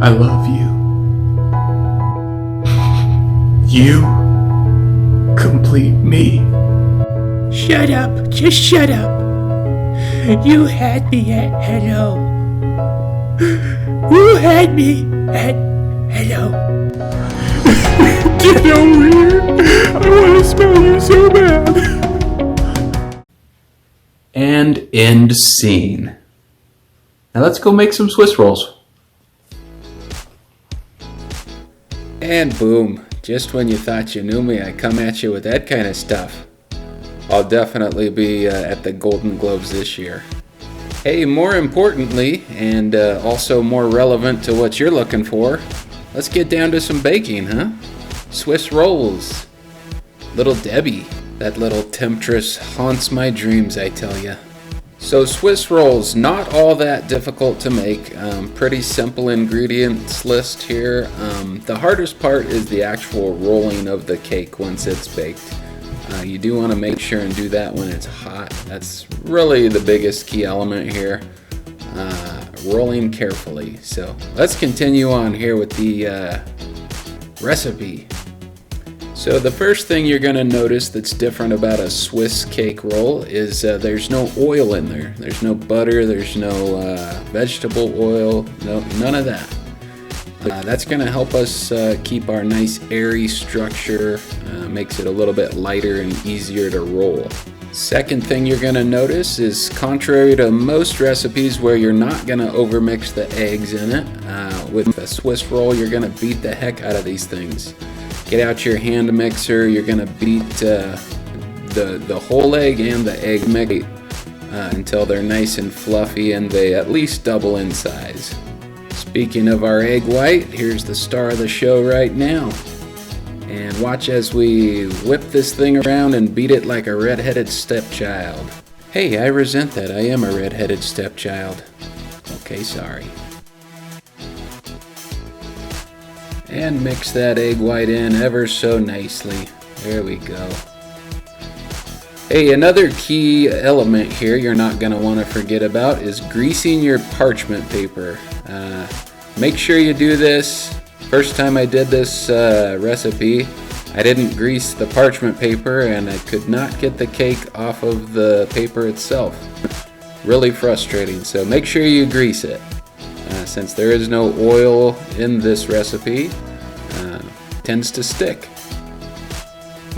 I love you. You complete me. Shut up, just shut up. You had me at hello. You had me at hello. Get over here. I want to smell you so bad. And end scene. Now let's go make some Swiss rolls. And boom, just when you thought you knew me, I come at you with that kind of stuff. I'll definitely be at the Golden Globes this year. Hey, more importantly, and also more relevant to what you're looking for, let's get down to some baking, huh? Swiss rolls. Little Debbie, that little temptress haunts my dreams, I tell ya. So Swiss rolls, not all that difficult to make. Pretty simple ingredients list here. The hardest part is the actual rolling of the cake once it's baked. You do want to make sure and do that when it's hot. That's really the biggest key element here. Rolling carefully. So let's continue on here with the recipe. So the first thing you're going to notice that's different about a Swiss cake roll is there's no oil in there. There's no butter, there's no vegetable oil, none of that. That's going to help us keep our nice airy structure, makes it a little bit lighter and easier to roll. Second thing you're going to notice is, contrary to most recipes where you're not going to overmix the eggs in it, with a Swiss roll you're going to beat the heck out of these things. Get out your hand mixer, you're going to beat the whole egg and the egg mix until they're nice and fluffy and they at least double in size. Speaking of our egg white, here's the star of the show right now. And watch as we whip this thing around and beat it like a red-headed stepchild. Hey, I resent that. I am a red-headed stepchild. Okay, sorry. And mix that egg white in ever so nicely. There we go. Hey, another key element here you're not going to want to forget about is greasing your parchment paper. Make sure you do this. First time I did this recipe, I didn't grease the parchment paper and I could not get the cake off of the paper itself. Really frustrating, so make sure you grease it. Since there is no oil in this recipe, tends to stick.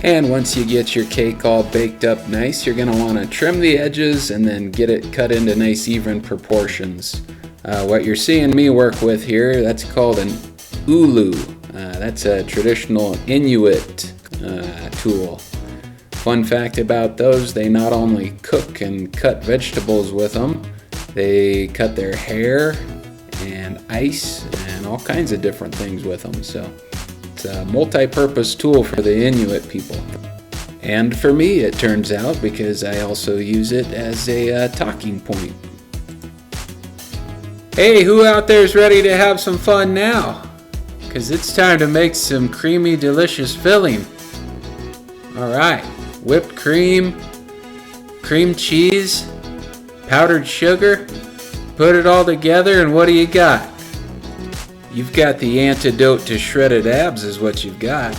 And once you get your cake all baked up nice, you're going to want to trim the edges and then get it cut into nice even proportions. What you're seeing me work with here, that's called an ulu. That's a traditional Inuit tool. Fun fact about those, they not only cook and cut vegetables with them, they cut their hair and ice and all kinds of different things with them. So it's a multi-purpose tool for the Inuit people. And for me, it turns out, because I also use it as a talking point. Hey, who out there is ready to have some fun now? Because it's time to make some creamy, delicious filling. Alright, whipped cream, cream cheese, powdered sugar. Put it all together and what do you got? You've got the antidote to shredded abs is what you've got.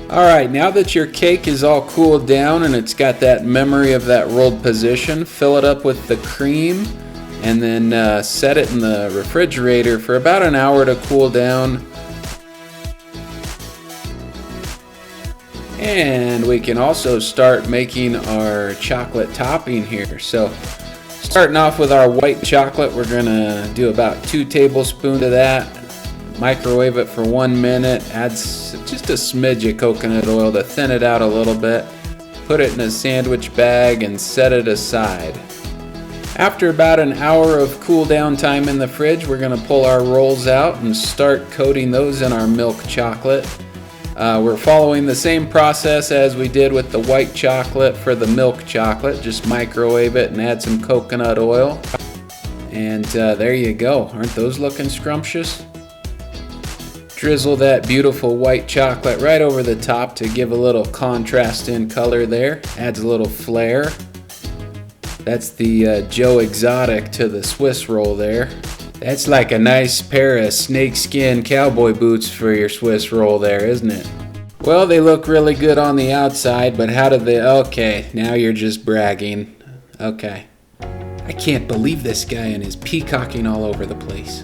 Alright, now that your cake is all cooled down and it's got that memory of that rolled position, fill it up with the cream and then set it in the refrigerator for about an hour to cool down. And we can also start making our chocolate topping here. So starting off with our white chocolate, we're going to do about 2 tablespoons of that. Microwave it for 1 minute. Add just a smidge of coconut oil to thin it out a little bit. Put it in a sandwich bag and set it aside. After about an hour of cool down time in the fridge, we're going to pull our rolls out and start coating those in our milk chocolate. We're following the same process as we did with the white chocolate for the milk chocolate. Just microwave it and add some coconut oil. And there you go. Aren't those looking scrumptious? Drizzle that beautiful white chocolate right over the top to give a little contrast in color there. Adds a little flair. That's the Joe Exotic to the Swiss roll there. That's like a nice pair of snakeskin cowboy boots for your Swiss roll there, isn't it? Well, they look really good on the outside, but how do they... Okay, now you're just bragging. Okay. I can't believe this guy and his peacocking all over the place.